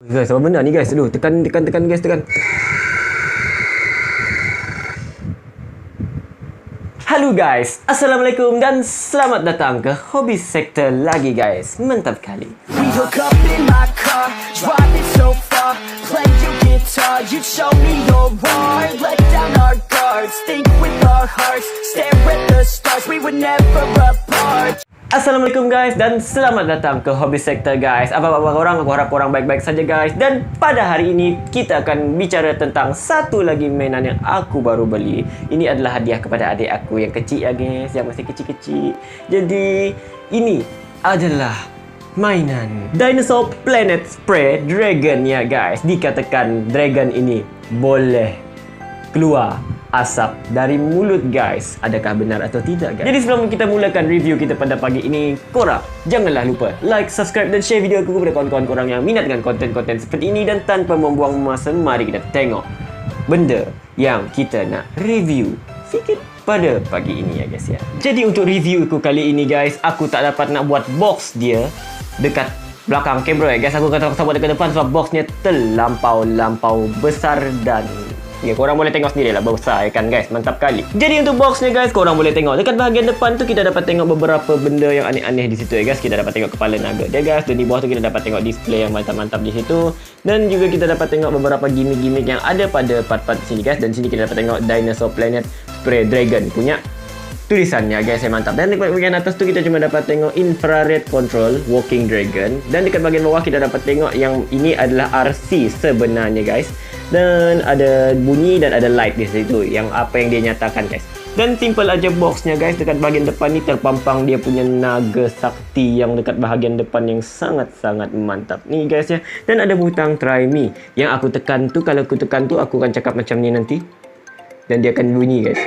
Guys, apa benda ni guys? Aduh, tekan guys, tekan. Halo guys, Assalamualaikum dan selamat datang ke Hobby Sector lagi guys. Mantap kali. We hook up in my car, driving so far, play your guitar, you show me your art, let down our guards, think with our hearts, stare at the stars, we were never apart. Assalamualaikum guys dan selamat datang ke Hobby Sector guys. Apa khabar korang? Aku harap korang baik-baik saja guys. Dan pada hari ini kita akan bicara tentang satu lagi mainan yang aku baru beli. Ini adalah hadiah kepada adik aku yang kecil ya guys, yang masih kecil-kecil. Jadi ini adalah mainan Dinosaur Planet Spray Dragon ya guys. Dikatakan dragon ini boleh keluar asap dari mulut guys. Adakah benar atau tidak guys? Jadi sebelum kita mulakan review kita pada pagi ini, korang janganlah lupa like, subscribe dan share video aku kepada kawan-kawan korang yang minat dengan konten-konten seperti ini. Dan tanpa membuang masa, mari kita tengok benda yang kita nak review sikit pada pagi ini ya guys ya. Jadi untuk review aku kali ini guys, aku tak dapat nak buat box dia dekat belakang kamera ya guys. Aku kata buat dekat depan sebab boxnya terlampau besar dan ya, korang boleh tengok sendiri lah, besar kan guys, mantap kali. Jadi untuk boxnya guys, korang boleh tengok dekat bahagian depan tu kita dapat tengok beberapa benda yang aneh-aneh di situ ya guys. Kita dapat tengok kepala naga dia guys, dan di bawah tu kita dapat tengok display yang mantap-mantap di situ. Dan juga kita dapat tengok beberapa gimmick-gimmick yang ada pada part-part sini guys. Dan sini kita dapat tengok Dinosaur Planet Spray Dragon punya tulisannya guys, yang mantap. Dan dekat bahagian atas tu kita cuma dapat tengok infrared control walking dragon. Dan dekat bahagian bawah kita dapat tengok yang ini adalah RC sebenarnya guys. Dan ada bunyi dan ada light di situ yang apa yang dia nyatakan guys. Dan simple aja boxnya guys. Dekat bahagian depan ni terpampang dia punya naga sakti yang dekat bahagian depan yang sangat-sangat mantap ni guys ya. Dan ada butang try me yang aku tekan tu, kalau aku tekan tu aku akan cakap macam ni nanti dan dia akan bunyi guys.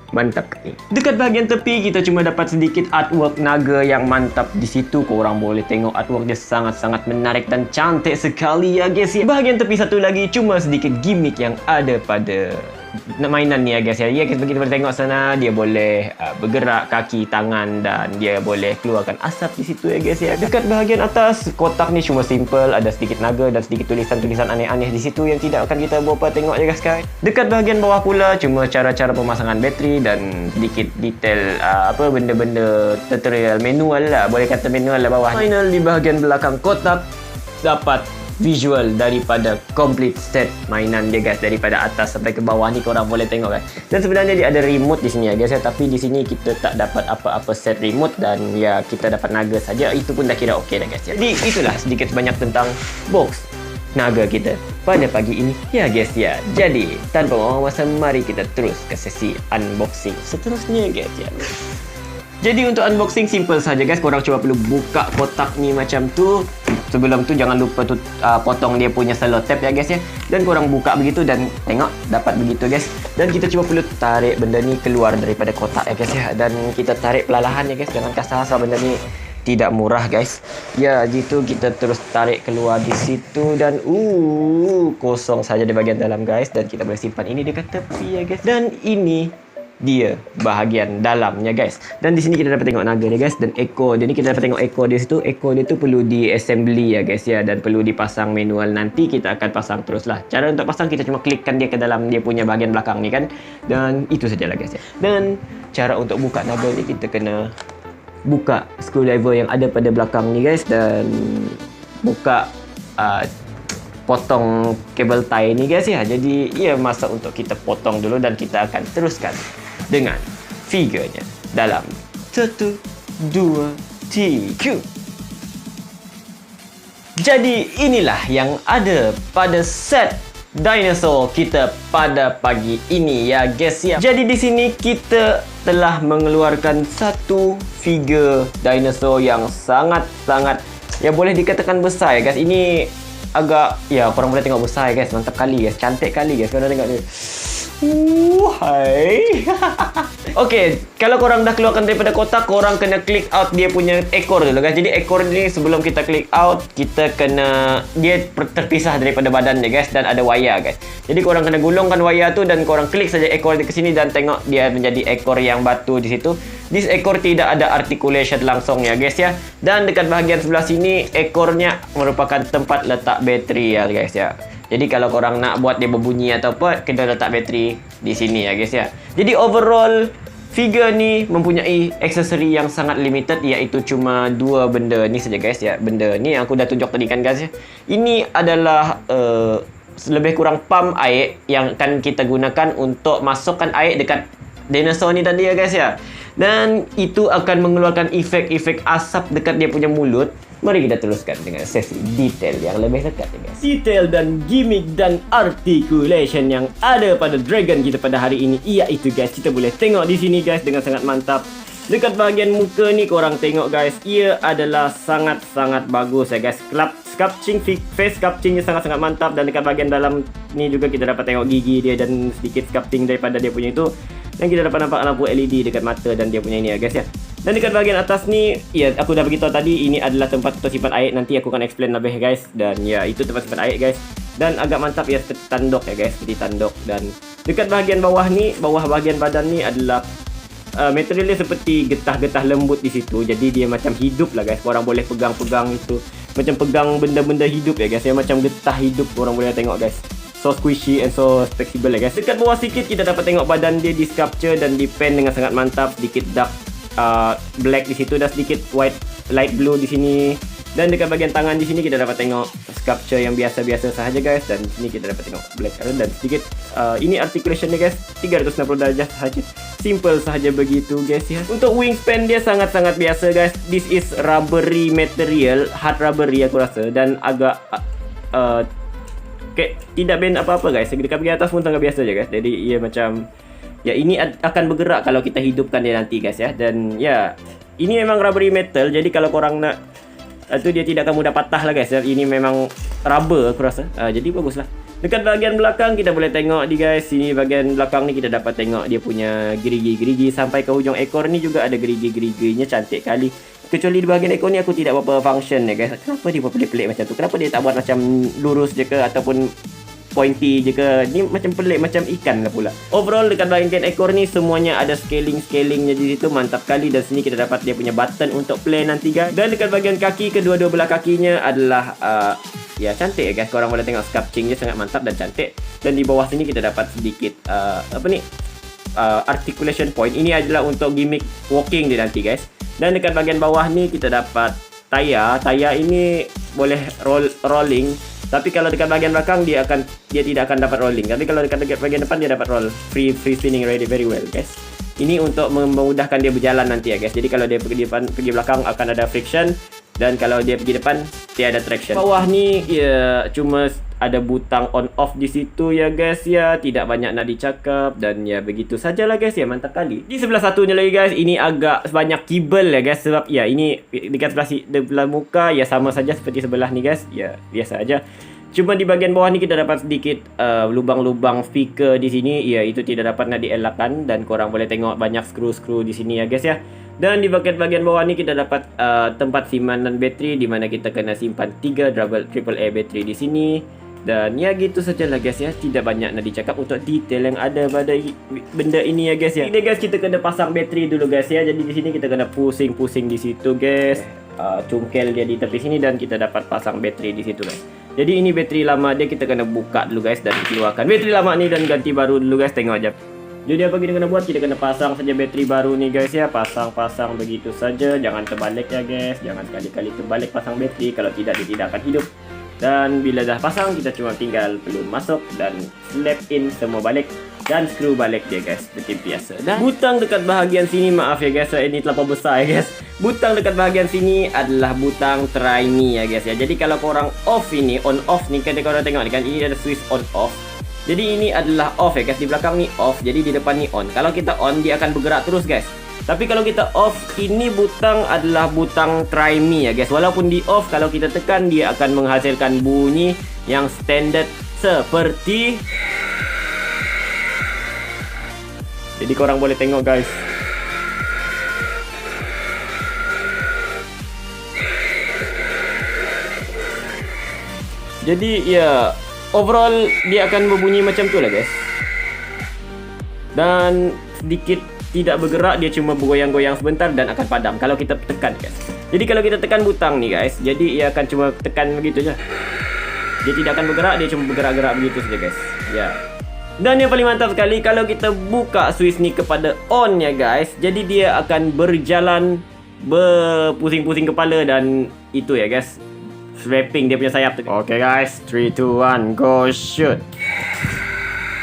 Mantap ni. Dekat bahagian tepi kita cuma dapat sedikit artwork naga yang mantap di situ. Korang boleh tengok artwork dia sangat-sangat menarik dan cantik sekali ya guys ya. Bahagian tepi satu lagi cuma sedikit gimmick yang ada pada mainan ni ya guys ya. Ya guys, begitu kita tengok sana dia boleh bergerak kaki, tangan dan dia boleh keluarkan asap di situ ya guys ya. Dekat bahagian atas kotak ni cuma simple, ada sedikit naga dan sedikit tulisan-tulisan aneh-aneh di situ yang tidak akan kita berapa tengok ya guys. Dekat bahagian bawah pula cuma cara-cara pemasangan bateri dan sedikit detail benda-benda tutorial manual lah, boleh kata manual lah bawah. Final di bahagian belakang kotak dapat visual daripada complete set mainan dia guys, daripada atas sampai ke bawah ni korang boleh tengok guys. Dan sebenarnya dia ada remote di sini ya guys ya, tapi di sini kita tak dapat apa-apa set remote dan ya kita dapat naga saja. Itu pun dah kira okey dah guys ya. Jadi itulah sedikit sebanyak tentang box naga kita pada pagi ini ya guys ya. Jadi tanpa membuang masa, mari kita terus ke sesi unboxing seterusnya guys ya. Jadi untuk unboxing simple saja guys, korang cuma perlu buka kotak ni macam tu. Sebelum tu jangan lupa tu potong dia punya selotip ya guys ya. Dan korang buka begitu dan tengok dapat begitu guys. Dan kita cuma perlu tarik benda ni keluar daripada kotak ya guys ya. Dan kita tarik perlahan ya guys, jangan kasar sebab benda ni tidak murah guys. Ya, gitu kita terus tarik keluar di situ dan kosong saja di bahagian dalam guys. Dan kita boleh simpan ini dekat tepi ya guys. Dan ini dia bahagian dalamnya guys. Dan di sini kita dapat tengok naga dia guys dan ekor dia ni kita dapat tengok ekor dia situ. Ekor dia tu perlu di assembly ya guys ya, dan perlu dipasang manual. Nanti kita akan pasang teruslah. Cara untuk pasang kita cuma klikkan dia ke dalam dia punya bahagian belakang ni kan. Dan itu sajalah guys ya. Dan cara untuk buka naga ni kita kena buka screwdriver yang ada pada belakang ni guys dan buka potong kabel tie ni guys ya. Jadi ia masa untuk kita potong dulu dan kita akan teruskan dengan figurnya dalam 1, 2, 3. Jadi inilah yang ada pada set dinosaur kita pada pagi ini ya guys ya. Jadi di sini kita telah mengeluarkan satu figure dinosaur yang sangat-sangat ya boleh dikatakan besar ya guys. Ini agak ya korang boleh tengok besar ya guys, mantap kali guys, cantik kali guys. Korang tengok ni. Hai. Okey, kalau korang dah keluarkan daripada kotak, korang kena click out dia punya ekor dulu guys. Jadi ekor ni sebelum kita click out, kita kena dia terpisah daripada badan dia guys, dan ada wayar guys. Jadi korang kena gulungkan wayar tu dan korang klik saja ekor dia ke sini dan tengok dia menjadi ekor yang batu di situ. This ekor tidak ada articulation langsung ya guys ya. Dan dekat bahagian sebelah sini ekornya merupakan tempat letak bateri ya guys ya. Jadi kalau korang nak buat dia berbunyi atau apa, kena letak bateri di sini ya guys ya. Jadi overall figure ni mempunyai aksesori yang sangat limited, iaitu cuma dua benda ni saja guys ya. Benda ni yang aku dah tunjuk tadi kan guys ya. Ini adalah lebih kurang pump air yang akan kita gunakan untuk masukkan air dekat dinosaur ni tadi ya guys ya. Dan itu akan mengeluarkan efek-efek asap dekat dia punya mulut. Mari kita teruskan dengan sesi detail yang lebih dekat ya guys. Detail dan gimmick dan articulation yang ada pada dragon kita pada hari ini, iaitu guys, kita boleh tengok di sini guys dengan sangat mantap. Dekat bahagian muka ni korang tengok guys, ia adalah sangat-sangat bagus ya guys. Sculpting, face sculptingnya sangat-sangat mantap. Dan dekat bahagian dalam ni juga kita dapat tengok gigi dia dan sedikit sculpting daripada dia punya itu. Dan kita dapat nampak lampu LED dekat mata dan dia punya ini ya guys ya. Dan dekat bahagian atas ni, ya aku dah beritahu tadi, ini adalah tempat untuk simpan air. Nanti aku akan explain lebih guys. Dan ya, itu tempat simpan air guys. Dan agak mantap ya, seperti tanduk ya guys, seperti tanduk. Dan dekat bahagian bawah ni, bawah bahagian badan ni adalah materialnya seperti getah-getah lembut di situ. Jadi dia macam hidup lah guys. Korang boleh pegang-pegang itu, macam pegang benda-benda hidup ya guys ya. Macam getah hidup korang boleh tengok guys. So squishy and so flexible ya guys. Dekat bawah sikit kita dapat tengok badan dia di sculpture dan di paint dengan sangat mantap. Sedikit dark black di situ dan sedikit white light blue di sini. Dan dekat bahagian tangan di sini kita dapat tengok sculpture yang biasa-biasa sahaja guys. Dan di sini kita dapat tengok black color dan sedikit ini articulation dia guys, 360 darjah sahaja. Simple sahaja begitu guys ya. Untuk wingspan dia sangat-sangat biasa guys. This is rubbery material, hard rubbery aku rasa, dan agak tidak bend apa-apa guys. Dekat bahagian atas pun sangat biasa je guys. Jadi ia macam ya, ini akan bergerak kalau kita hidupkan dia nanti guys ya. Dan ya, ini memang rubbery metal. Jadi kalau korang nak itu dia tidak akan mudah patah lah guys. Ini memang rubber aku rasa. Jadi baguslah. Dekat bahagian belakang kita boleh tengok di guys. Sini bahagian belakang ni kita dapat tengok dia punya gerigi-gerigi sampai ke hujung ekor ni juga ada gerigi-geriginya, cantik kali. Kecuali di bahagian ekor ni aku tidak apa-apa function ya guys. Kenapa dia buat pelik-pelik macam tu? Kenapa dia tak buat macam lurus je ke ataupun pointy je ke? Ni macam pelik, macam ikan lah pula. Overall dekat bahagian ekor ni semuanya ada scaling-scalingnya di situ, mantap kali. Dan sini kita dapat dia punya button untuk play nanti guys. Dan dekat bahagian kaki, kedua-dua belah kakinya adalah ya cantik ya guys. Korang boleh tengok sculpting dia sangat mantap dan cantik. Dan di bawah sini kita dapat sedikit articulation point. Ini adalah untuk gimmick walking dia nanti guys. Dan dekat bahagian bawah ni kita dapat tayar. Tayar ini boleh rolling. Tapi kalau dekat bahagian belakang dia tidak akan dapat rolling. Tapi kalau dekat bahagian depan dia dapat roll. Free spinning very well guys. Ini untuk memudahkan dia berjalan nanti ya guys. Jadi kalau dia pergi belakang akan ada friction. Dan kalau dia pergi depan tiada traction. Bawah ni ya cuma ada butang on off di situ ya guys ya. Tidak banyak nak dicakap. Dan ya begitu sajalah guys ya. Mantap kali. Di sebelah satunya lagi guys, ini agak banyak kibel ya guys. Sebab ya ini dekat sebelah muka ya sama saja seperti sebelah ni guys. Ya biasa aja. Cuma di bahagian bawah ni kita dapat sedikit lubang-lubang speaker di sini. Ya itu tidak dapat nak dielakkan. Dan korang boleh tengok banyak skru-skru di sini ya guys ya. Dan di bahagian bawah ni kita dapat tempat simpanan bateri, di mana kita kena simpan 3 AAA bateri di sini. Dan ya gitu sajalah guys ya. Tidak banyak nak dicakap untuk detail yang ada pada benda ini ya guys ya. Ini guys kita kena pasang bateri dulu guys ya. Jadi di sini kita kena pusing-pusing di situ guys. Cungkel dia di tepi sini dan kita dapat pasang bateri di situ guys. Jadi ini bateri lama dia, kita kena buka dulu guys dan keluarkan bateri lama ni dan ganti baru dulu guys. Tengok aja. Jadi apa kita kena buat? Kita kena pasang saja bateri baru ni guys ya. Pasang begitu saja. Jangan terbalik ya guys. Jangan sekali-kali terbalik pasang bateri. Kalau tidak dia tidak akan hidup. Dan bila dah pasang kita cuma tinggal perlu masuk dan slap in semua balik dan screw balik dia guys seperti biasa. Dan butang dekat bahagian sini, maaf ya guys, ini terlalu besar ya guys. Butang dekat bahagian sini adalah butang try me ya guys ya. Jadi kalau korang off ini, on off ni kan korang tengok ni kan, ini ada switch on off. Jadi ini adalah off ya guys, di belakang ni off, jadi di depan ni on. Kalau kita on dia akan bergerak terus guys. Tapi kalau kita off, ini butang adalah butang try me ya guys. Walaupun di off, kalau kita tekan dia akan menghasilkan bunyi yang standard seperti Jadi korang boleh tengok guys. Jadi ya, overall dia akan berbunyi macam tu lah guys. Dan sedikit tidak bergerak, dia cuma bergoyang-goyang sebentar dan akan padam kalau kita tekan guys. Jadi kalau kita tekan butang ni guys, jadi ia akan cuma tekan begitu je. Dia tidak akan bergerak, dia cuma bergerak-gerak begitu saja guys. Ya. Dan yang paling mantap sekali kalau kita buka switch ni kepada on ya guys, jadi dia akan berjalan berpusing-pusing kepala dan itu ya guys. Swapping dia punya sayap tu. Okay guys, 3, 2, 1, go shoot.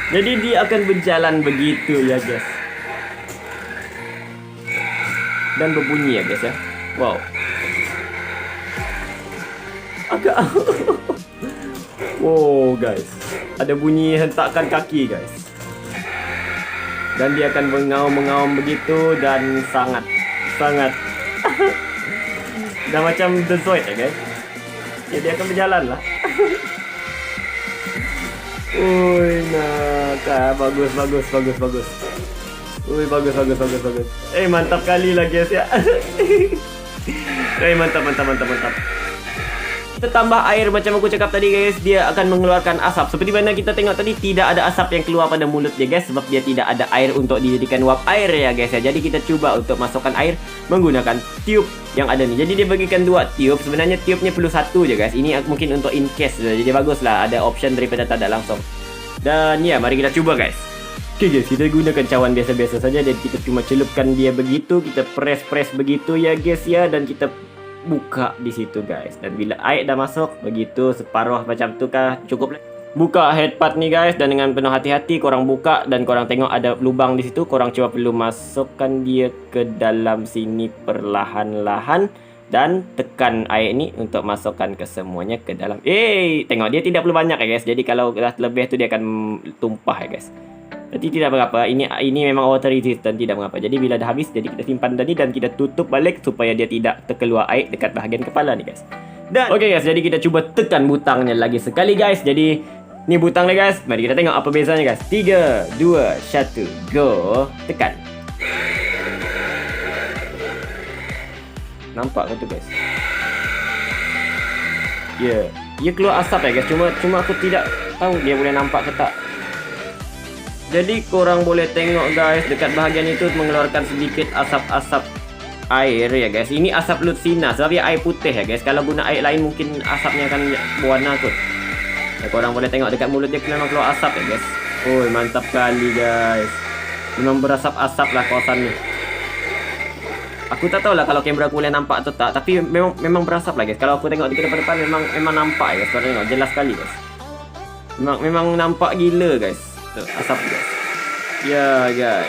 Jadi dia akan berjalan begitu ya guys. Dan berbunyi ya guys ya. Wow. Agak wow guys. Ada bunyi hentakan kaki guys. Dan dia akan mengaum-mengaum begitu dan sangat dah macam The Zoid ya guys. Ya, dia akan berjalan lah. Ui, nah, bagus. Ui, bagus. Mantap kali lah guys ya. Mantap. Kita tambah air macam aku cakap tadi guys, dia akan mengeluarkan asap. Seperti mana kita tengok tadi, tidak ada asap yang keluar pada mulut dia guys, sebab dia tidak ada air untuk dijadikan uap air ya guys ya. Jadi kita cuba untuk masukkan air menggunakan tube yang ada ni. Jadi dia bagikan 2 tube. Sebenarnya tube-nya perlu 1 je guys. Ini mungkin untuk in case. Jadi baguslah ada option daripada tak ada langsung. Dan ya, mari kita cuba guys. Okay guys, kita gunakan cawan biasa-biasa saja dan kita cuma celupkan dia begitu, kita press begitu ya guys ya, dan kita buka di situ guys. Dan bila air dah masuk begitu separuh macam tu kah, cukup lah. Buka head part ni guys, dan dengan penuh hati-hati korang buka dan korang tengok ada lubang di situ. Korang cuma perlu masukkan dia ke dalam sini perlahan-lahan dan tekan air ni untuk masukkan ke semuanya ke dalam. Tengok dia tidak perlu banyak ya guys. Jadi kalau dah lebih tu dia akan tumpah ya guys. Jadi tidak mengapa, ini memang water resistant, tidak mengapa. Jadi bila dah habis, jadi kita simpan tadi dan kita tutup balik supaya dia tidak terkeluar air dekat bahagian kepala ni guys. Dan okay guys, jadi kita cuba tekan butangnya lagi sekali guys. Jadi ni butang ni guys, mari kita tengok apa bezanya guys. 3, 2, 1, go. Tekan. Nampak ke tu guys? Ya, dia keluar asap ya guys. Cuma aku tidak tahu dia boleh nampak ke tak. Jadi korang boleh tengok guys, dekat bahagian itu mengeluarkan sedikit asap-asap air ya guys. Ini asap Lutsina sebab dia air putih ya guys. Kalau guna air lain mungkin asapnya akan berwarna kot. Ya, korang boleh tengok dekat mulut dia memang keluar asap ya guys. Oi, mantap kali guys. Memang berasap-asap lah kawasan ni. Aku tak tahu lah kalau kamera aku boleh nampak atau tak, tapi memang berasap lah guys. Kalau aku tengok di depan memang nampak ya guys. Korang tengok jelas sekali guys. Memang nampak gila guys. Asap guys. Ya guys.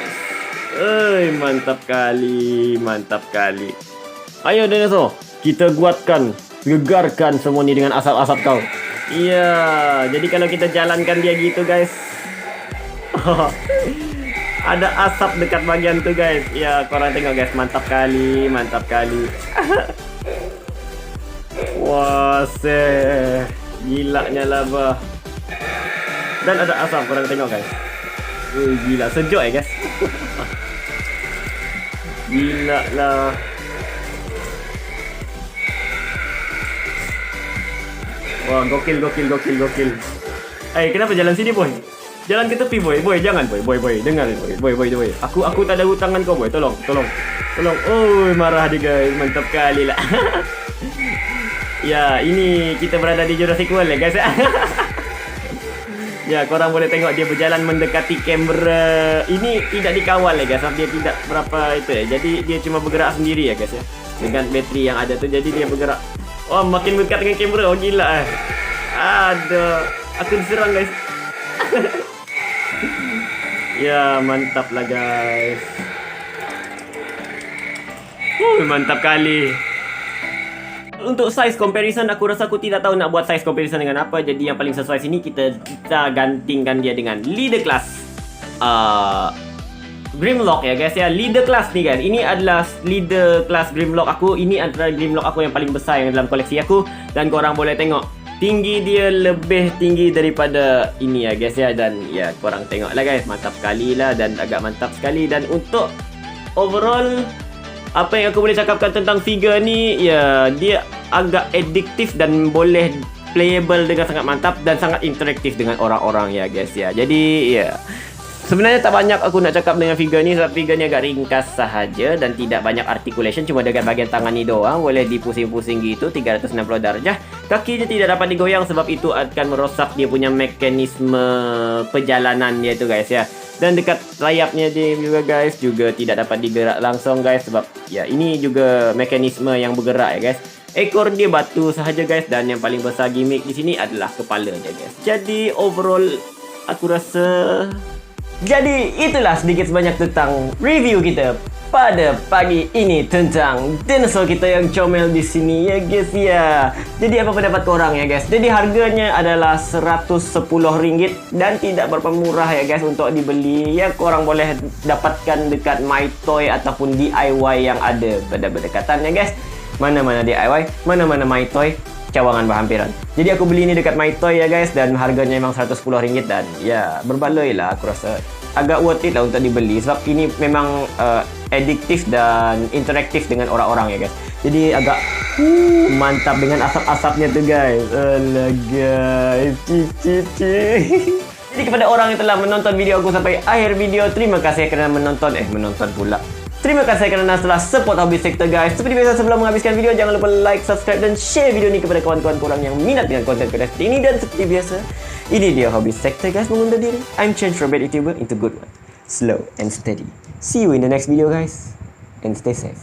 Mantap kali. Ayo dinosaur, kita guatkan, gegarkan semua ni dengan asap-asap kau. Iya, jadi kalau kita jalankan dia gitu guys. Ada asap dekat bagian tu guys. Ya, korang tengok guys, mantap kali. Wah, gilanya lah bah. Dan ada asap, korang tengok guys. Gila, sejuk ya guys. Gila lah. Wah, gokil. Kenapa jalan sini boy? Jalan ke tepi boy. Boy, jangan boy. Dengar boy. Aku tak ada tangan kau boy. Tolong. Marah dia guys. Mantap kali lah. Ya, ini kita berada di Jurassic World ya guys. Ya, korang boleh tengok dia berjalan mendekati kamera. Ini tidak dikawal ya guys, dia tidak berapa itu ya. Jadi dia cuma bergerak sendiri ya guys ya. Dengan bateri yang ada tu, jadi dia bergerak. Oh, makin dekat dengan kamera. Oh, gila. Aduh, aku diserang guys. Ya, mantap lah guys. Mantap kali. Untuk size comparison, aku rasa aku tidak tahu nak buat size comparison dengan apa. Jadi yang paling sesuai sini kita gantingkan dia dengan leader class Grimlock ya guys ya. Leader class ni guys, ini adalah leader class Grimlock aku. Ini adalah Grimlock aku yang paling besar yang dalam koleksi aku. Dan korang boleh tengok tinggi dia lebih tinggi daripada ini ya guys ya. Dan ya korang tengok lah guys, mantap sekali lah dan agak mantap sekali. Dan untuk overall apa yang aku boleh cakapkan tentang figure ni, ya dia agak addictive dan boleh playable dengan sangat mantap dan sangat interaktif dengan orang-orang ya guys ya. Jadi ya sebenarnya tak banyak aku nak cakap dengan figure ni sebab figure ni agak ringkas sahaja dan tidak banyak articulation, cuma dekat bahagian tangan ni doang boleh dipusing-pusing gitu 360 darjah. Kaki dia tidak dapat digoyang sebab itu akan merosak dia punya mekanisme perjalanan dia tu guys ya. Dan dekat sayapnya dia juga guys juga tidak dapat digerak langsung guys sebab ya ini juga mekanisme yang bergerak ya guys. Ekor dia batu sahaja guys dan yang paling besar gimmick di sini adalah kepala dia guys. Jadi overall aku rasa jadi itulah sedikit sebanyak tentang review kita pada pagi ini tentang dinosaur kita yang comel di sini ya guys ya. Jadi apa pendapat korang ya guys? Jadi harganya adalah RM110 dan tidak berapa murah ya guys untuk dibeli. Ya korang boleh dapatkan dekat MyToy ataupun DIY yang ada pada berdekatan ya guys. Mana-mana DIY, mana-mana MyToy, cawangan berhampiran. Jadi aku beli ni dekat MyToy ya guys dan harganya memang RM110 dan ya berbaloi lah, aku rasa agak worth it lah untuk dibeli sebab ini memang addiktif dan interaktif dengan orang-orang ya guys. Jadi agak mantap dengan asap-asapnya tu guys. Alah guys, Jadi kepada orang yang telah menonton video aku sampai akhir video, terima kasih kerana menonton pula. Terima kasih kerana telah support Hobby Sector guys. Seperti biasa sebelum menghabiskan video, jangan lupa like, subscribe dan share video ni kepada kawan-kawan korang yang minat dengan konten kita seperti ini. Dan seperti biasa, ini dia Hobby Sector guys mengundur diri. I'm Change from bad YouTuber into good one. Slow and steady. See you in the next video guys. And stay safe.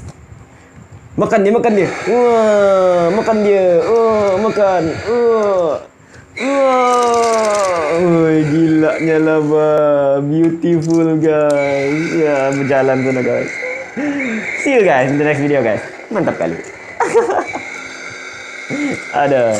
Makan dia. Wah, makan dia. Makan. Gilanya lah bah. Beautiful guys. Ya, berjalan sana guys. See you guys in the next video guys. Mantap kali. Ada.